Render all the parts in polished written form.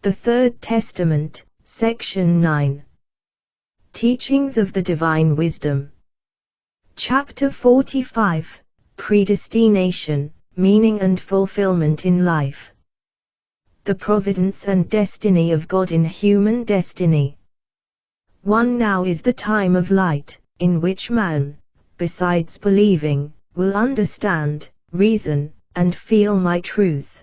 The Third Testament, Section 9. Teachings of the Divine Wisdom. Chapter 45, Predestination, Meaning and Fulfillment in Life. The Providence and Destiny of God in Human Destiny. 1. Now is the time of light, in which man, besides believing, will understand, reason, and feel my truth.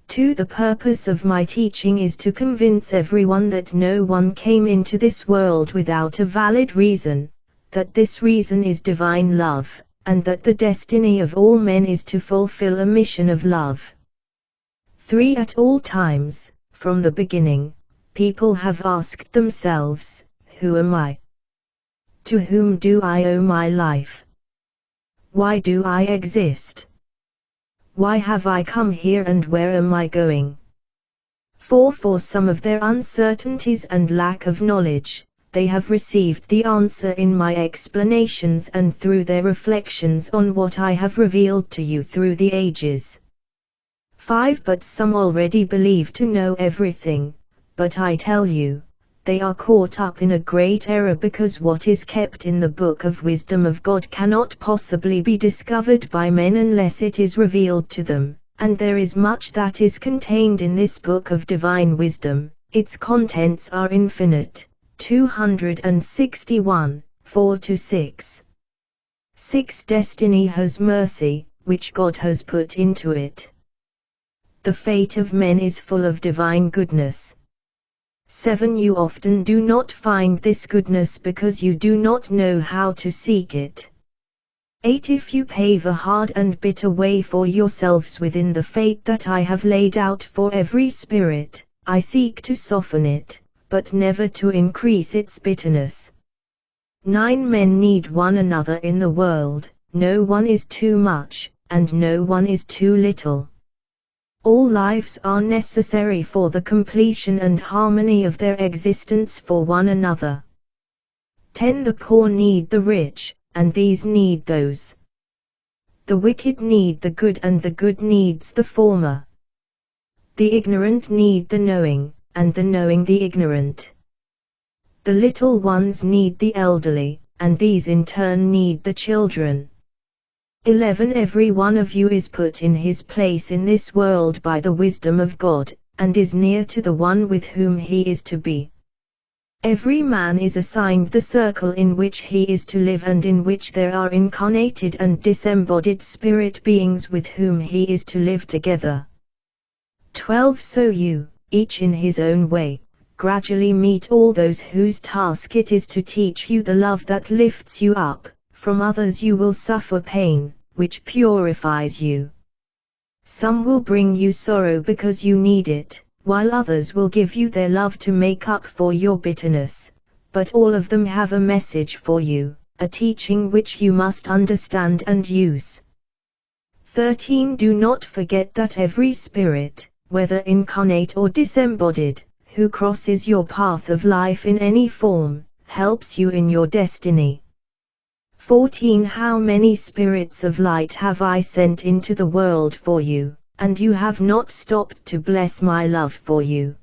2. The purpose of my teaching is to convince everyone that no one came into this world without a valid reason, that this reason is divine love, and that the destiny of all men is to fulfill a mission of love. 3. At all times, from the beginning, people have asked themselves, who am I? To whom do I owe my life? Why do I exist? Why have I come here and where am I going? 4. For some of their uncertainties and lack of knowledge, they have received the answer in my explanations and through their reflections on what I have revealed to you through the ages. 5. But some already believe to know everything, but I tell you, they are caught up in a great error because what is kept in the book of wisdom of God cannot possibly be discovered by men unless it is revealed to them, and there is much that is contained in this book of divine wisdom, its contents are infinite. 261, 4-6. 6. Destiny has mercy, which God has put into it. The fate of men is full of divine goodness. 7. You often do not find this goodness because you do not know how to seek it. 8. If you pave a hard and bitter way for yourselves within the fate that I have laid out for every spirit, I seek to soften it, but never to increase its bitterness. 9. Men need one another in the world, no one is too much, and no one is too little. All lives are necessary for the completion and harmony of their existence for one another. 10. The poor need the rich, and these need those. The wicked need the good and the good needs the former. The ignorant need the knowing, and the knowing the ignorant. The little ones need the elderly, and these in turn need the children. 11. Every one of you is put in his place in this world by the wisdom of God, and is near to the one with whom he is to be. Every man is assigned the circle in which he is to live and in which there are incarnated and disembodied spirit beings with whom he is to live together. 12. So you, each in his own way, gradually meet all those whose task it is to teach you the love that lifts you up. From others you will suffer pain, which purifies you. Some will bring you sorrow because you need it, while others will give you their love to make up for your bitterness, but all of them have a message for you, a teaching which you must understand and use. 13. Do not forget that every spirit, whether incarnate or disembodied, who crosses your path of life in any form, helps you in your destiny. 14. How many spirits of light have I sent into the world for you, and you have not stopped to bless my love for you.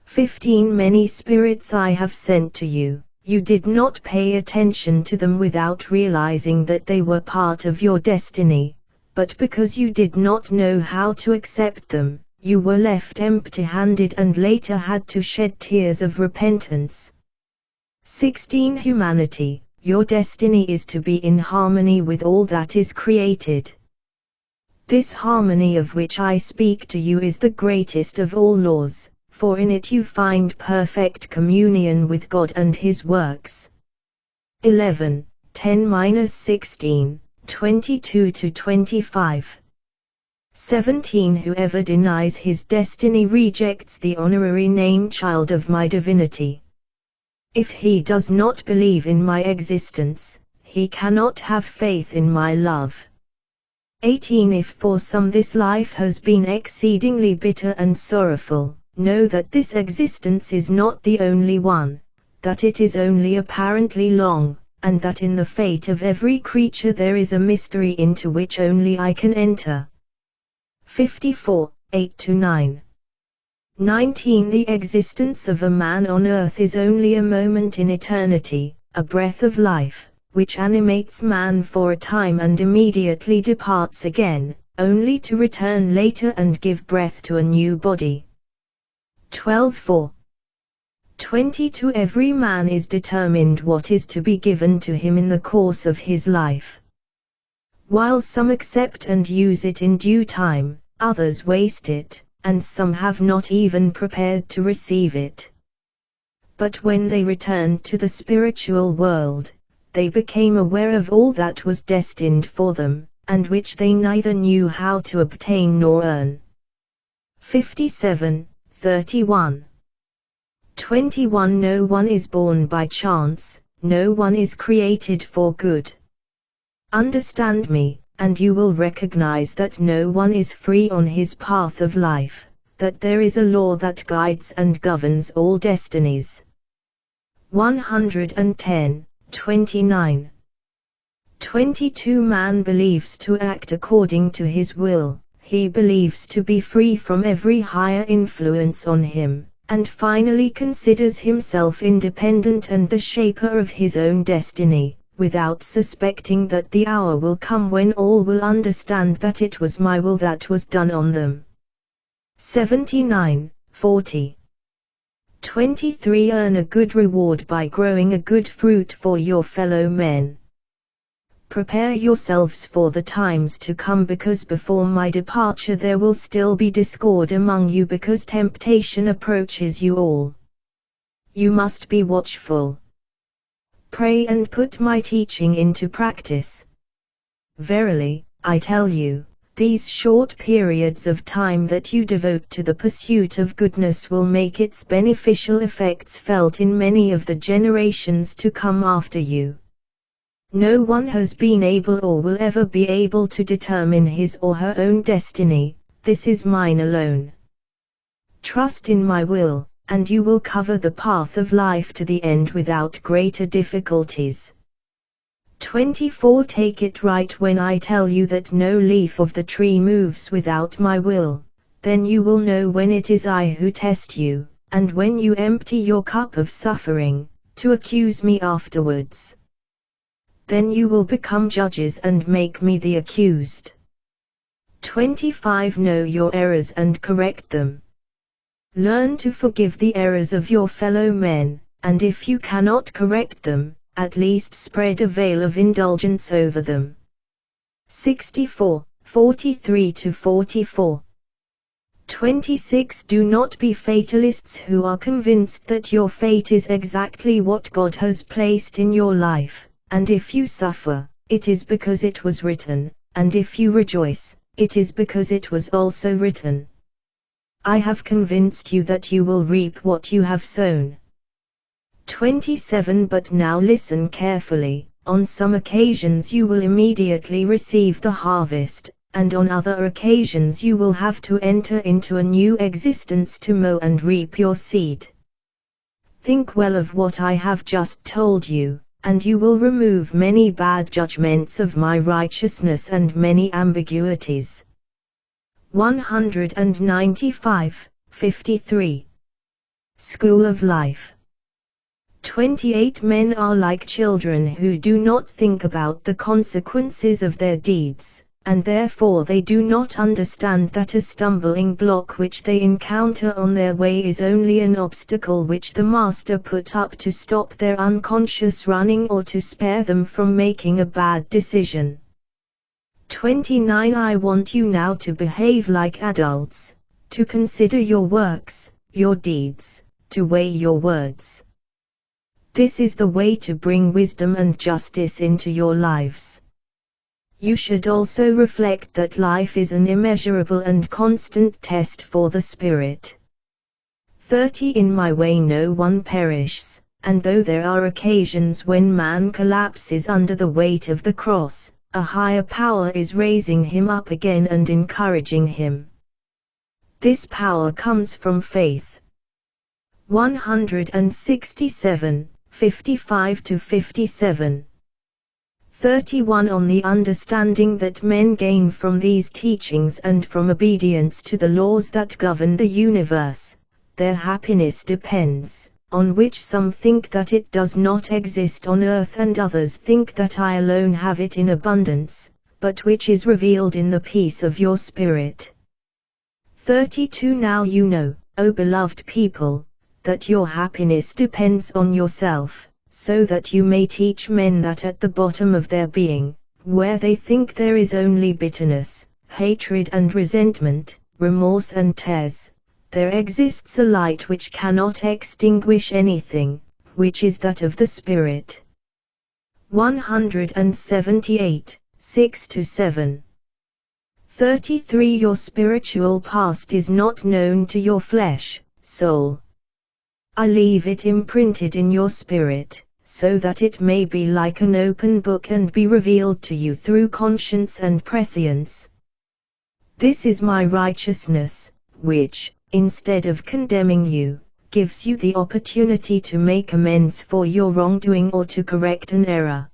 15. Many spirits I have sent to you, you did not pay attention to them without realizing that they were part of your destiny, but because you did not know how to accept them, you were left empty-handed and later had to shed tears of repentance. 16. Humanity. Your destiny is to be in harmony with all that is created. This harmony of which I speak to you is the greatest of all laws, for in it you find perfect communion with God and His works. 11, 10-16, 22-25. 17. Whoever denies his destiny rejects the honorary name child of my divinity. If he does not believe in my existence, he cannot have faith in my love. 18. If for some this life has been exceedingly bitter and sorrowful, know that this existence is not the only one, that it is only apparently long, and that in the fate of every creature there is a mystery into which only I can enter. 54, 8-9. 19. The existence of a man on earth is only a moment in eternity, a breath of life, which animates man for a time and immediately departs again, only to return later and give breath to a new body. 12.4. 20. To every man is determined what is to be given to him in the course of his life. While some accept and use it in due time, others waste it, and some have not even prepared to receive it. But when they returned to the spiritual world, they became aware of all that was destined for them, and which they neither knew how to obtain nor earn. 57:31. 21. No one is born by chance, no one is created for good. Understand me, and you will recognize that no one is free on his path of life, that there is a law that guides and governs all destinies. 110:29. 22. Man believes to act according to his will, he believes to be free from every higher influence on him, and finally considers himself independent and the shaper of his own destiny, without suspecting that the hour will come when all will understand that it was my will that was done on them. 79:40. 23. Earn a good reward by growing a good fruit for your fellow men. Prepare yourselves for the times to come, because before my departure there will still be discord among you, because temptation approaches you all. You must be watchful. Pray and put my teaching into practice. Verily, I tell you, these short periods of time that you devote to the pursuit of goodness will make its beneficial effects felt in many of the generations to come after you. No one has been able or will ever be able to determine his or her own destiny. This is mine alone. Trust in my will, and you will cover the path of life to the end without greater difficulties. 24. Take it right when I tell you that no leaf of the tree moves without my will, then you will know when it is I who test you, and when you empty your cup of suffering, to accuse me afterwards. Then you will become judges and make me the accused. 25. Know your errors and correct them. Learn to forgive the errors of your fellow men, and if you cannot correct them, at least spread a veil of indulgence over them. 64:43-44. 26. Do not be fatalists who are convinced that your fate is exactly what God has placed in your life. And if you suffer, it is because it was written, and if you rejoice, it is because it was also written. I have convinced you that you will reap what you have sown. 27. But now listen carefully, on some occasions you will immediately receive the harvest, and on other occasions you will have to enter into a new existence to mow and reap your seed. Think well of what I have just told you, and you will remove many bad judgments of my righteousness and many ambiguities. 195:53. School of Life. 28. Men are like children who do not think about the consequences of their deeds, and therefore they do not understand that a stumbling block which they encounter on their way is only an obstacle which the Master put up to stop their unconscious running or to spare them from making a bad decision. 29. I want you now to behave like adults, to consider your works, your deeds, to weigh your words. This is the way to bring wisdom and justice into your lives. You should also reflect that life is an immeasurable and constant test for the spirit. 30. In my way no one perishes, and though there are occasions when man collapses under the weight of the cross, a higher power is raising him up again and encouraging him. This power comes from faith. 167:55-57. 31. On the understanding that men gain from these teachings and from obedience to the laws that govern the universe, their happiness depends, on which some think that it does not exist on earth and others think that I alone have it in abundance, but which is revealed in the peace of your spirit. 32 Now you know, O beloved people, that your happiness depends on yourself, so that you may teach men that at the bottom of their being, where they think there is only bitterness, hatred and resentment, remorse and tears, there exists a light which cannot extinguish anything, which is that of the Spirit. 178, 6-7. 33 Your spiritual past is not known to your flesh, soul. I leave it imprinted in your spirit, so that it may be like an open book and be revealed to you through conscience and prescience. This is my righteousness, which, instead of condemning you, gives you the opportunity to make amends for your wrongdoing or to correct an error.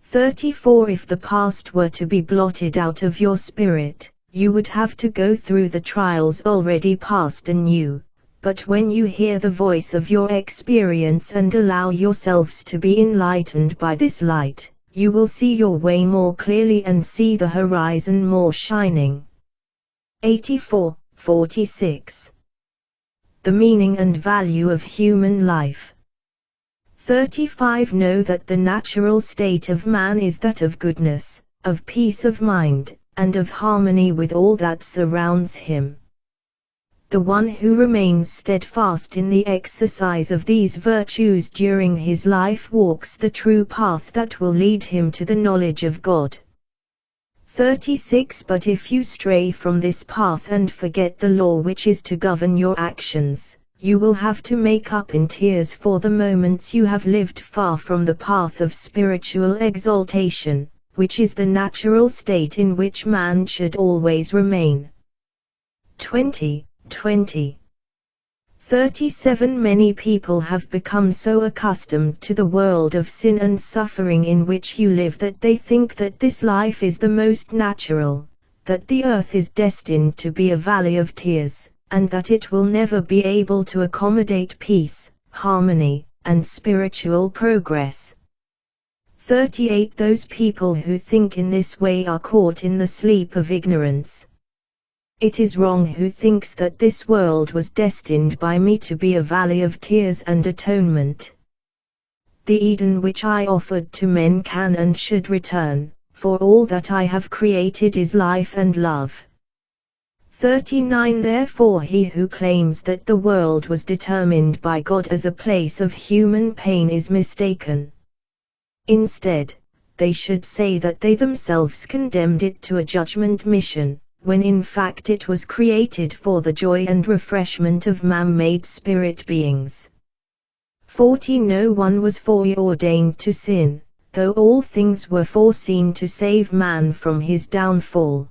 34 If the past were to be blotted out of your spirit, you would have to go through the trials already past anew, but when you hear the voice of your experience and allow yourselves to be enlightened by this light, you will see your way more clearly and see the horizon more shining. 84, 46. The meaning and value of human life. 35 Know that the natural state of man is that of goodness, of peace of mind, and of harmony with all that surrounds him. The one who remains steadfast in the exercise of these virtues during his life walks the true path that will lead him to the knowledge of God. 36 But if you stray from this path and forget the law which is to govern your actions, you will have to make up in tears for the moments you have lived far from the path of spiritual exaltation, which is the natural state in which man should always remain. 20. 37 Many people have become so accustomed to the world of sin and suffering in which you live that they think that this life is the most natural, that the earth is destined to be a valley of tears, and that it will never be able to accommodate peace, harmony, and spiritual progress. 38 Those people who think in this way are caught in the sleep of ignorance. It is wrong who thinks that this world was destined by me to be a valley of tears and atonement. The Eden which I offered to men can and should return, for all that I have created is life and love. 39 Therefore he who claims that the world was determined by God as a place of human pain is mistaken. Instead, they should say that they themselves condemned it to a judgment mission, when in fact it was created for the joy and refreshment of man-made spirit beings. 40 No one was foreordained to sin, though all things were foreseen to save man from his downfall.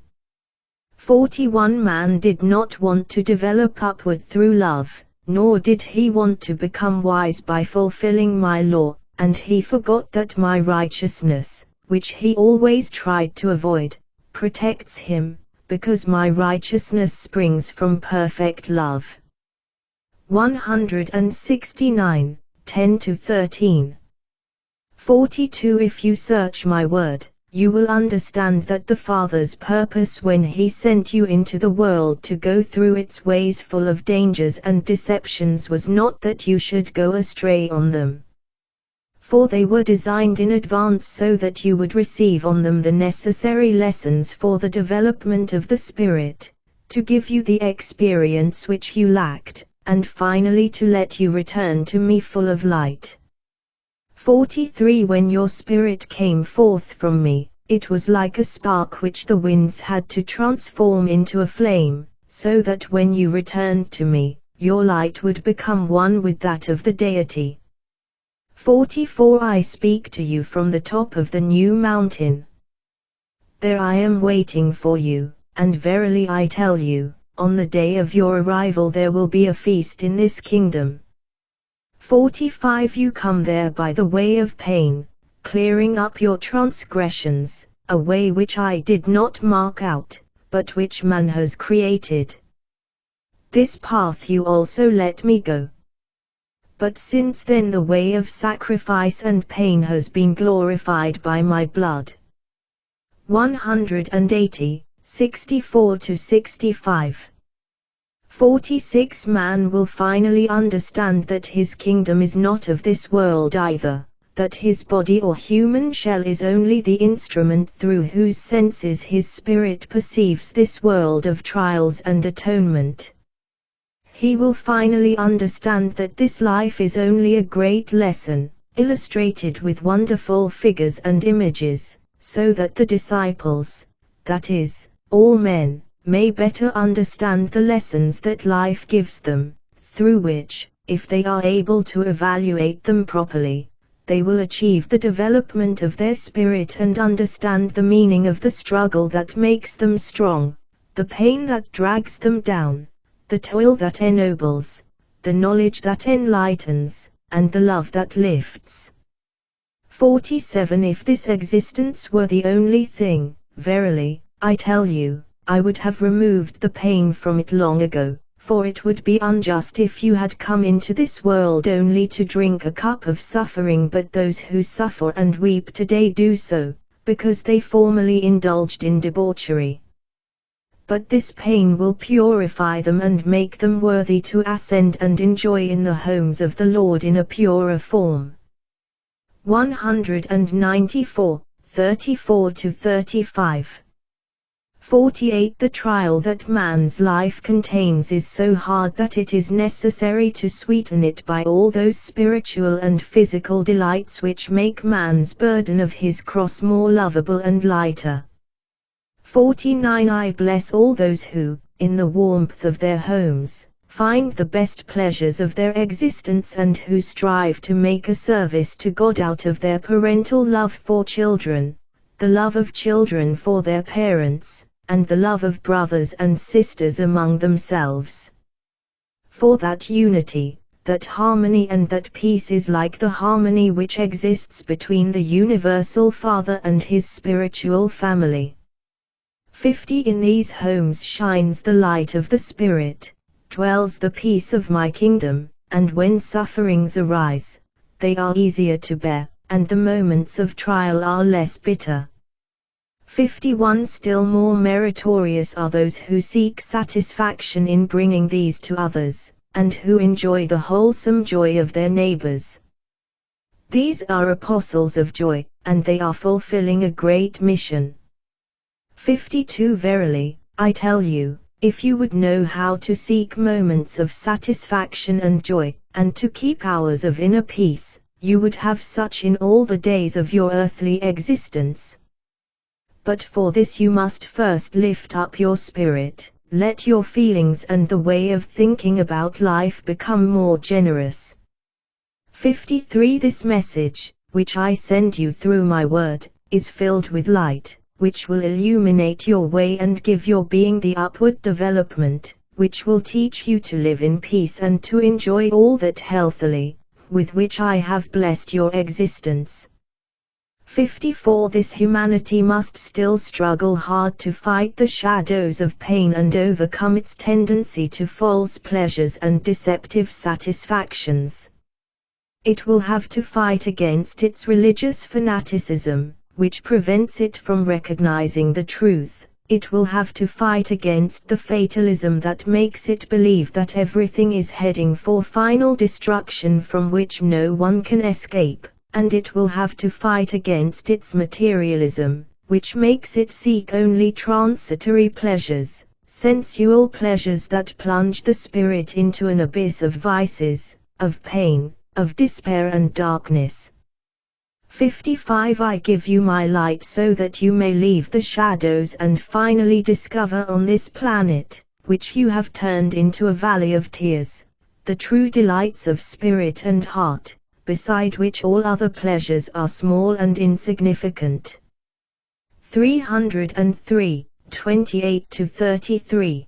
41 Man did not want to develop upward through love, nor did he want to become wise by fulfilling my law, and he forgot that my righteousness, which he always tried to avoid, protects him, because my righteousness springs from perfect love. 169, 10-13. 42 If you search my word, you will understand that the Father's purpose when he sent you into the world to go through its ways full of dangers and deceptions was not that you should go astray on them. For they were designed in advance so that you would receive on them the necessary lessons for the development of the Spirit, to give you the experience which you lacked, and finally to let you return to me full of light. 43 When your spirit came forth from me, it was like a spark which the winds had to transform into a flame, so that when you returned to me, your light would become one with that of the deity. 44 I speak to you from the top of the new mountain. There I am waiting for you, and verily I tell you, on the day of your arrival there will be a feast in this kingdom. 45 You come there by the way of pain, clearing up your transgressions, a way which I did not mark out, but which man has created. This path you also let me go. But since then the way of sacrifice and pain has been glorified by my blood. 180, 64-65. 46 Man will finally understand that his kingdom is not of this world either, that his body or human shell is only the instrument through whose senses his spirit perceives this world of trials and atonement. He will finally understand that this life is only a great lesson, illustrated with wonderful figures and images, so that the disciples, that is, all men, may better understand the lessons that life gives them, through which, if they are able to evaluate them properly, they will achieve the development of their spirit and understand the meaning of the struggle that makes them strong, the pain that drags them down, the toil that ennobles, the knowledge that enlightens, and the love that lifts. 47 If this existence were the only thing, verily, I tell you, I would have removed the pain from it long ago, for it would be unjust if you had come into this world only to drink a cup of suffering, but those who suffer and weep today do so, because they formerly indulged in debauchery. But this pain will purify them and make them worthy to ascend and enjoy in the homes of the Lord in a purer form. 194, 34-35. 48 The trial that man's life contains is so hard that it is necessary to sweeten it by all those spiritual and physical delights which make man's burden of his cross more lovable and lighter. 49 I bless all those who, in the warmth of their homes, find the best pleasures of their existence and who strive to make a service to God out of their parental love for children, the love of children for their parents, and the love of brothers and sisters among themselves. For that unity, that harmony and that peace is like the harmony which exists between the universal Father and his spiritual family. 50 In these homes shines the light of the Spirit, dwells the peace of my kingdom, and when sufferings arise, they are easier to bear, and the moments of trial are less bitter. 51 Still more meritorious are those who seek satisfaction in bringing these to others, and who enjoy the wholesome joy of their neighbors. These are apostles of joy, and they are fulfilling a great mission. 52 Verily, I tell you, if you would know how to seek moments of satisfaction and joy, and to keep hours of inner peace, you would have such in all the days of your earthly existence. But for this you must first lift up your spirit, let your feelings and the way of thinking about life become more generous. 53 This message, which I send you through my word, is filled with light, which will illuminate your way and give your being the upward development, which will teach you to live in peace and to enjoy all that healthily, with which I have blessed your existence. 54 This humanity must still struggle hard to fight the shadows of pain and overcome its tendency to false pleasures and deceptive satisfactions. It will have to fight against its religious fanaticism, which prevents it from recognizing the truth. It will have to fight against the fatalism that makes it believe that everything is heading for final destruction from which no one can escape, and it will have to fight against its materialism, which makes it seek only transitory pleasures, sensual pleasures that plunge the spirit into an abyss of vices, of pain, of despair and darkness. 55 I give you my light so that you may leave the shadows and finally discover on this planet, which you have turned into a valley of tears, the true delights of spirit and heart, beside which all other pleasures are small and insignificant. 303, 28-33.